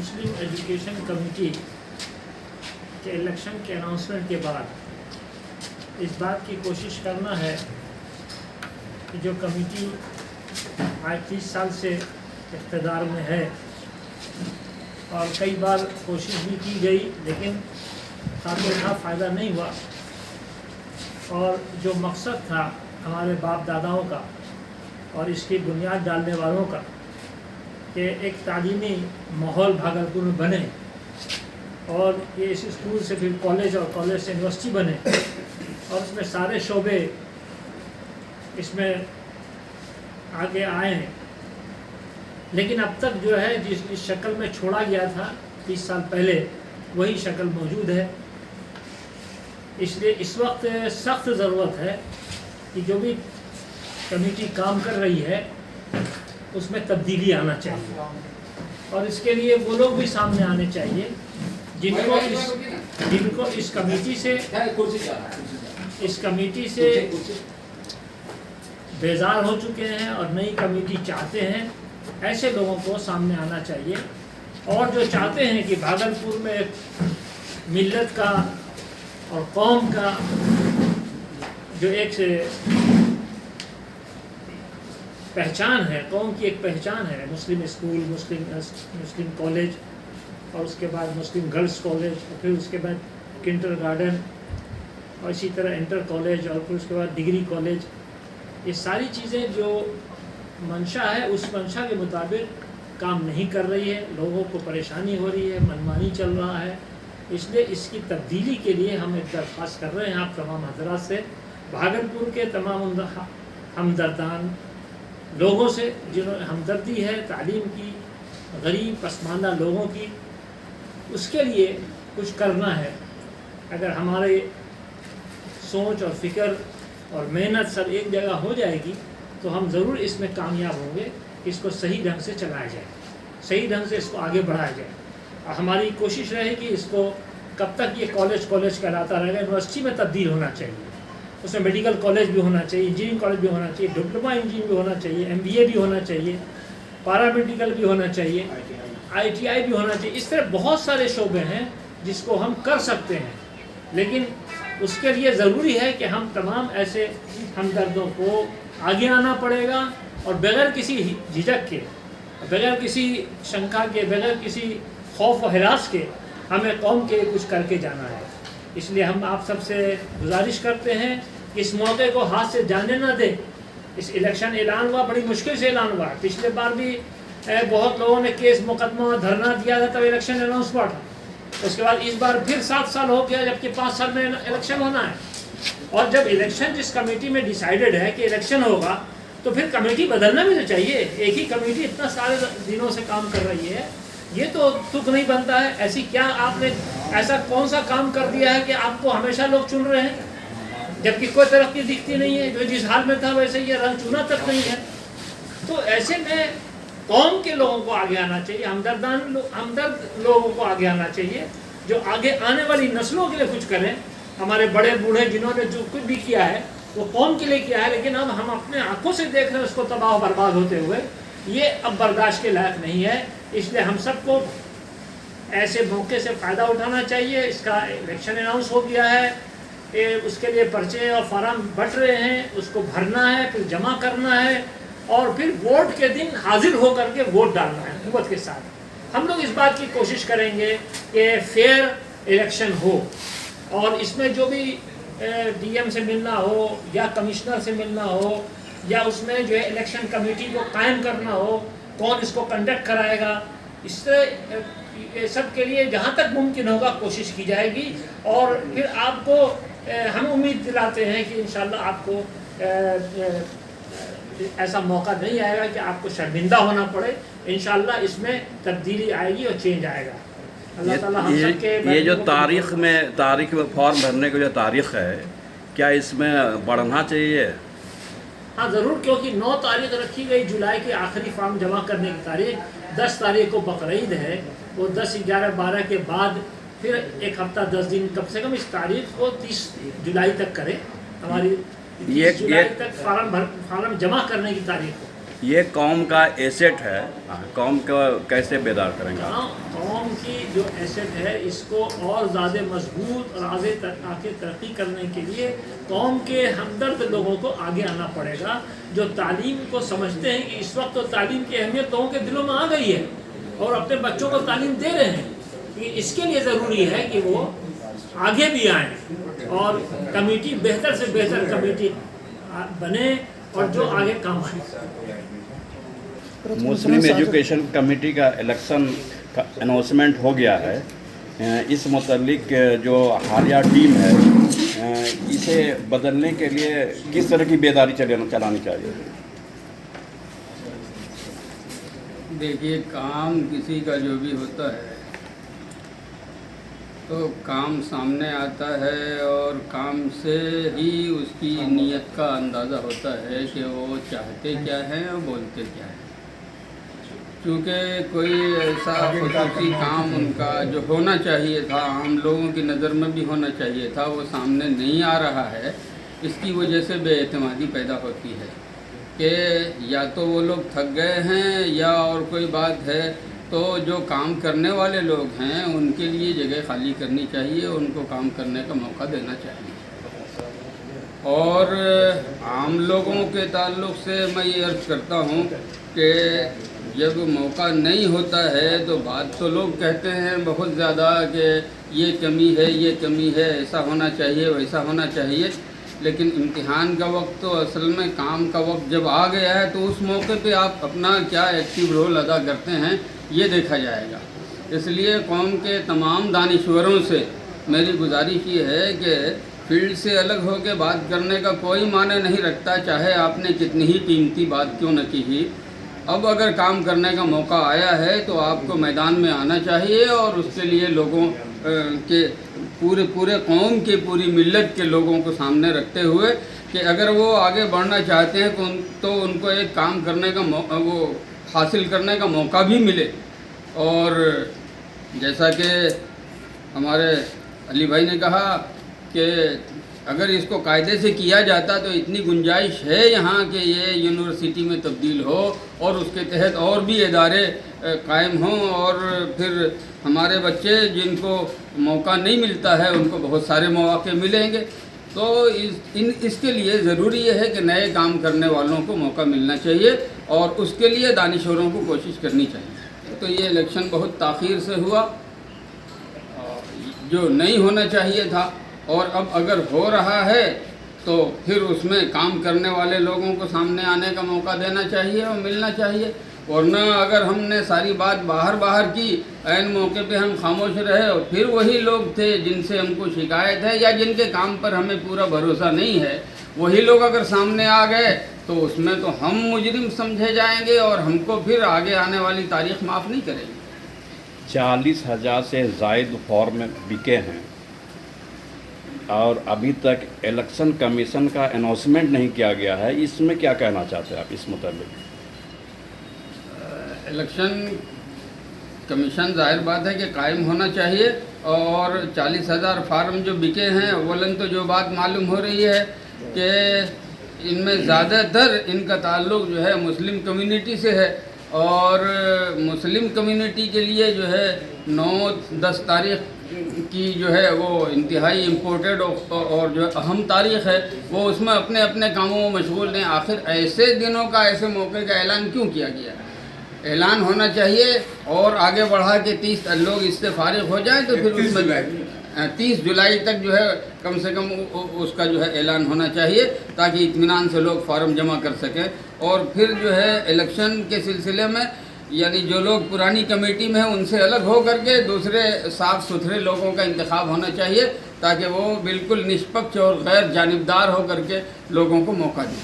مسلم education committee کے election کے announcement کے بعد اس بات کی کوشش کرنا ہے کہ جو کمیٹی آج 30 سال سے اقتدار میں ہے اور کئی بار کوشش بھی کی گئی لیکن خاطر فائدہ نہیں ہوا، اور جو مقصد تھا ہمارے باپ داداؤں کا اور اس کی بنیاد ڈالنے والوں کا کہ ایک تعلیمی ماحول بھاگلپور میں بنے اور یہ اس اسکول سے پھر کالج اور کالج سے یونیورسٹی بنے اور اس میں سارے شعبے اس میں آگے آئے ہیں، لیکن اب تک جو ہے جس شکل میں چھوڑا گیا تھا 30 سال پہلے وہی شکل موجود ہے۔ اس لیے اس وقت سخت ضرورت ہے کہ جو بھی کمیٹی کام کر رہی ہے اس میں تبدیلی آنا چاہیے، اور اس کے لیے وہ لوگ بھی سامنے آنے چاہیے جن کو اس کمیٹی سے بیزار ہو چکے ہیں اور نئی کمیٹی چاہتے ہیں، ایسے لوگوں کو سامنے آنا چاہیے، اور جو چاہتے ہیں کہ بھاگلپور میں ملت کا اور قوم کا جو ایک پہچان ہے، قوم کی ایک پہچان ہے، مسلم اسکول، مسلم کالج، اور اس کے بعد مسلم گرلز کالج، اور پھر اس کے بعد کنڈر گارڈن، اور اسی طرح انٹر کالج، اور پھر اس کے بعد ڈگری کالج، یہ ساری چیزیں جو منشا ہے اس منشا کے مطابق کام نہیں کر رہی ہے، لوگوں کو پریشانی ہو رہی ہے، منمانی چل رہا ہے۔ اس لیے اس کی تبدیلی کے لیے ہم ایک درخواست کر رہے ہیں آپ تمام حضرات سے، بھاگلپور کے تمام ہمدردان لوگوں سے جنہوں نے ہمدردی ہے تعلیم کی، غریب پسماندہ لوگوں کی، اس کے لیے کچھ کرنا ہے۔ اگر ہمارے سوچ اور فکر اور محنت سب ایک جگہ ہو جائے گی تو ہم ضرور اس میں کامیاب ہوں گے، اس کو صحیح ڈھنگ سے چلایا جائے، صحیح ڈھنگ سے اس کو آگے بڑھایا جائے، اور ہماری کوشش رہے کہ اس کو کب تک یہ کالج کہلاتا رہے گا، یونیورسٹی میں تبدیل ہونا چاہیے، اس میں میڈیکل کالج بھی ہونا چاہیے، انجینئرنگ کالج بھی ہونا چاہیے، ڈپلوما انجینئرنگ بھی ہونا چاہیے، MBA بھی ہونا چاہیے، پیرامیڈیکل بھی ہونا چاہیے، ITI بھی ہونا چاہیے۔ اس طرح بہت سارے شعبے ہیں جس کو ہم کر سکتے ہیں، لیکن اس کے لیے ضروری ہے کہ ہم تمام ایسے ہمدردوں کو آگے آنا پڑے گا، اور بغیر کسی جھجک کے، بغیر کسی شنکا کے، بغیر کسی خوف و ہراس کے ہمیں قوم کے کچھ کر کے جانا ہے۔ اس لیے ہم آپ سب سے گزارش کرتے ہیں کہ اس موقع کو ہاتھ سے جانے نہ دیں۔ اس الیکشن اعلان ہوا، بڑی مشکل سے اعلان ہوا، پچھلے بار بھی بہت لوگوں نے کیس مقدمہ دھرنا دیا تھا تب الیکشن اناؤنس ہوا تھا، اس کے بعد اس بار پھر 7 سال ہو گیا جبکہ 5 سال میں الیکشن ہونا ہے، اور جب الیکشن جس کمیٹی میں ڈیسائیڈڈ ہے کہ الیکشن ہوگا تو پھر کمیٹی بدلنا بھی تو چاہیے۔ ایک ہی کمیٹی اتنا سارے دنوں سے کام کر رہی ہے، یہ تو تک نہیں بنتا ہے۔ ایسی کیا آپ نے ایسا کون سا کام کر دیا ہے کہ آپ کو ہمیشہ لوگ چن رہے ہیں جبکہ کوئی ترقی دکھتی نہیں ہے، جو جس حال میں تھا ویسے یہ رنگ چنا تک نہیں ہے؟ تو ایسے میں قوم کے لوگوں کو آگے آنا چاہیے، ہمدرد لوگوں کو آگے آنا چاہیے جو آگے آنے والی نسلوں کے لیے کچھ کریں۔ ہمارے بڑے بوڑھے جنہوں نے جو کچھ بھی کیا ہے وہ قوم کے لیے کیا ہے، لیکن اب ہم اپنے آنکھوں سے دیکھ رہے ہیں اس کو تباہ و برباد ہوتے ہوئے، یہ اب برداشت کے لائق نہیں ہے۔ اس لیے ہم سب کو ایسے موقع سے فائدہ اٹھانا چاہیے۔ اس کا الیکشن اناؤنس ہو گیا ہے، اس کے لیے پرچے اور فارم بٹ رہے ہیں، اس کو بھرنا ہے، پھر جمع کرنا ہے، اور پھر ووٹ کے دن حاضر ہو کر کے ووٹ ڈالنا ہے قوت کے ساتھ۔ ہم لوگ اس بات کی کوشش کریں گے کہ فیئر الیکشن ہو، اور اس میں جو بھی DM سے ملنا ہو یا کمشنر سے ملنا ہو یا اس میں جو ہے الیکشن کمیٹی کو قائم کرنا ہو، کون اس کو کنڈکٹ کرائے گا، اس طرح یہ سب کے لیے جہاں تک ممکن ہوگا کوشش کی جائے گی، اور پھر آپ کو ہم امید دلاتے ہیں کہ انشاءاللہ آپ کو ایسا موقع نہیں آئے گا کہ آپ کو شرمندہ ہونا پڑے۔ انشاءاللہ اس میں تبدیلی آئے گی اور چینج آئے گا۔ اللہ تعالیٰ ہم سب کے یہ جو تاریخ میں فارم بھرنے کی جو تاریخ ہے، کیا اس میں بڑھنا چاہیے؟ ہاں ضرور، کیونکہ 9 تاریخ رکھی گئی جولائی کی آخری فارم جمع کرنے کی تاریخ، 10 تاریخ کو بقرعید ہے، وہ 10، 11، 12 کے بعد پھر ایک ہفتہ 10 دن کم سے کم اس تاریخ کو 30 جولائی تک کریں، ہماری 30 جولائی تک فارم جمع کرنے کی تاریخ کو۔ یہ قوم کا ایسٹ ہے، قوم کو کیسے بیدار کریں گے؟ قوم کی جو ایسٹ ہے اس کو اور زیادہ مضبوط اور آگے ترقی کرنے کے لیے قوم کے ہمدرد لوگوں کو آگے آنا پڑے گا، جو تعلیم کو سمجھتے ہیں کہ اس وقت تو تعلیم کی اہمیت لوگوں کے دلوں میں آ گئی ہے اور اپنے بچوں کو تعلیم دے رہے ہیں، لیکن اس کے لیے ضروری ہے کہ وہ آگے بھی آئیں اور کمیٹی بہتر سے بہتر کمیٹی بنے اور جو آگے کام آئے۔ مسلم ایجوکیشن کمیٹی کا الیکشن کا اناؤنسمنٹ ہو گیا ہے، اس متعلق جو حالیہ ٹیم ہے اسے بدلنے کے لیے کس طرح کی بیداری چلانی چاہیے؟ دیکھیے، کام کسی کا جو بھی ہوتا ہے تو کام سامنے آتا ہے اور کام سے ہی اس کی نیت کا اندازہ ہوتا ہے کہ وہ چاہتے کیا ہیں اور بولتے کیا ہیں۔ کیونکہ کوئی ایسا خصوصی کام ان کا جو ہونا چاہیے تھا، عام لوگوں کی نظر میں بھی ہونا چاہیے تھا، وہ سامنے نہیں آ رہا ہے، اس کی وجہ سے بے اعتمادی پیدا ہوتی ہے کہ یا تو وہ لوگ تھک گئے ہیں یا اور کوئی بات ہے، تو جو کام کرنے والے لوگ ہیں ان کے لیے جگہ خالی کرنی چاہیے، ان کو کام کرنے کا موقع دینا چاہیے۔ اور عام لوگوں کے تعلق سے میں یہ عرض کرتا ہوں کہ جب موقع نہیں ہوتا ہے تو بات تو لوگ کہتے ہیں بہت زیادہ کہ یہ کمی ہے، یہ کمی ہے، ایسا ہونا چاہیے، ویسا ہونا چاہیے، لیکن امتحان کا وقت تو اصل میں کام کا وقت جب آ گیا ہے تو اس موقع پہ آپ اپنا کیا ایکٹیو رول ادا کرتے ہیں یہ دیکھا جائے گا۔ اس لیے قوم کے تمام دانشوروں سے میری گزارش یہ ہے کہ فیلڈ سے الگ ہو کے بات کرنے کا کوئی معنی نہیں رکھتا، چاہے آپ نے کتنی ہی قیمتی بات کیوں نہ کی ہی۔ اب اگر کام کرنے کا موقع آیا ہے تو آپ کو میدان میں آنا چاہیے اور اس کے لیے لوگوں کے پورے قوم کے پوری ملت کے لوگوں کو سامنے رکھتے ہوئے کہ اگر وہ آگے بڑھنا چاہتے ہیں تو ان کو ایک کام کرنے کا وہ حاصل کرنے کا موقع بھی ملے۔ اور جیسا کہ ہمارے علی بھائی نے کہا کہ اگر اس کو قاعدے سے کیا جاتا تو اتنی گنجائش ہے یہاں کہ یہ یونیورسٹی میں تبدیل ہو اور اس کے تحت اور بھی ادارے قائم ہوں، اور پھر ہمارے بچے جن کو موقع نہیں ملتا ہے ان کو بہت سارے مواقع ملیں گے۔ تو اس کے لیے ضروری یہ ہے کہ نئے کام کرنے والوں کو موقع ملنا چاہیے اور اس کے لیے دانشوروں کو کوشش کرنی چاہیے۔ تو یہ الیکشن بہت تاخیر سے ہوا جو نہیں ہونا چاہیے تھا، اور اب اگر ہو رہا ہے تو پھر اس میں کام کرنے والے لوگوں کو سامنے آنے کا موقع دینا چاہیے اور ملنا چاہیے، ورنہ اگر ہم نے ساری بات باہر کی، عین موقع پہ ہم خاموش رہے اور پھر وہی لوگ تھے جن سے ہم کو شکایت ہے یا جن کے کام پر ہمیں پورا بھروسہ نہیں ہے، وہی لوگ اگر سامنے آ گئے تو اس میں تو ہم مجرم سمجھے جائیں گے اور ہم کو پھر آگے آنے والی تاریخ معاف نہیں کرے گی۔ 40,000 سے زائد فارم بکے ہیں اور ابھی تک الیکشن کمیشن کا اناؤنسمنٹ نہیں کیا گیا ہے، اس میں کیا کہنا چاہتے ہیں آپ اس متعلق؟ الیکشن کمیشن ظاہر بات ہے کہ قائم ہونا چاہیے، اور 40,000 فارم جو بکے ہیں، اولن تو جو بات معلوم ہو رہی ہے کہ ان میں زیادہ تر ان کا تعلق جو ہے مسلم کمیونٹی سے ہے، اور مسلم کمیونٹی کے لیے جو ہے 9-10 تاریخ کی جو ہے وہ انتہائی امپورٹڈ اور جو اہم تاریخ ہے، وہ اس میں اپنے اپنے کاموں میں مشغول ہیں۔ آخر ایسے دنوں کا، ایسے موقع کا اعلان کیوں کیا گیا؟ اعلان ہونا چاہیے اور آگے بڑھا کے 30 لوگ اس سے فارغ ہو جائیں تو پھر اس میں 30 جولائی تک جو ہے کم سے کم اس کا جو ہے اعلان ہونا چاہیے تاکہ اطمینان سے لوگ فارم جمع کر سکیں، اور پھر جو ہے الیکشن کے سلسلے میں یعنی جو لوگ پرانی کمیٹی میں ہیں ان سے الگ ہو کر کے دوسرے صاف ستھرے لوگوں کا انتخاب ہونا چاہیے تاکہ وہ بالکل نشپکش اور غیر جانبدار ہو کر کے لوگوں کو موقع دیں۔